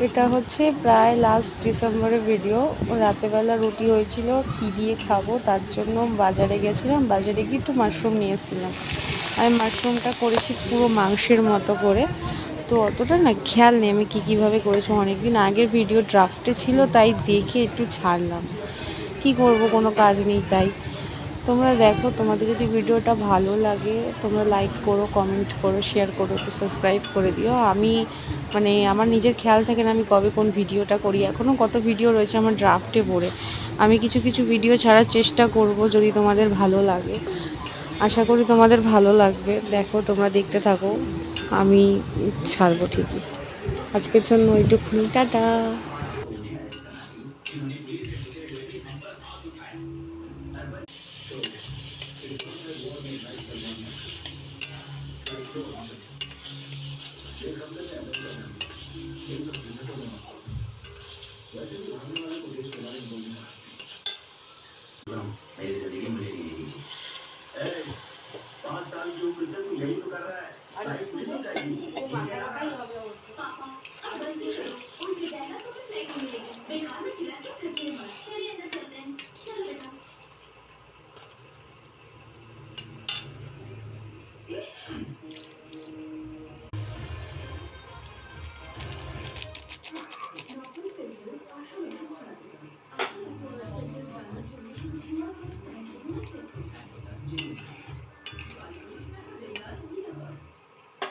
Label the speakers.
Speaker 1: এটা হচ্ছে প্রায় লাস্ট ডিসেম্বরের ভিডিও। রাতেবেলা রুটি হয়েছিল, কী দিয়ে খাবো তার জন্য বাজারে গেছিলাম। বাজারে গিয়ে একটু মাশরুম নিয়ে এসেছিলাম। আমি মাশরুমটা করেছি পুরো মাংসের মতো করে, তো অতটা না খেয়াল নেই আমি কীভাবে করেছি। অনেকদিন আগের ভিডিও ড্রাফটে ছিল, তাই দেখে একটু ছাড়লাম। কি করব, কোনো কাজ নেই তাই। তোমরা দেখো, তোমাদের যদি ভিডিওটা ভালো লাগে তোমরা লাইক করো, কমেন্ট করো, শেয়ার করো, একটু সাবস্ক্রাইব করে দিও। আমি মানে আমার নিজের খেয়াল থাকে না আমি কবে কোন ভিডিওটা করি। এখনও কত ভিডিও রয়েছে আমার ড্রাফটে পড়ে। আমি কিছু কিছু ভিডিও ছাড়ার চেষ্টা করব যদি তোমাদের ভালো লাগে। আশা করি তোমাদের ভালো লাগবে। দেখো, তোমরা দেখতে থাকো, আমি ছাড়বো ঠিকই। আজকের জন্য এইটুকুনি, টাটা।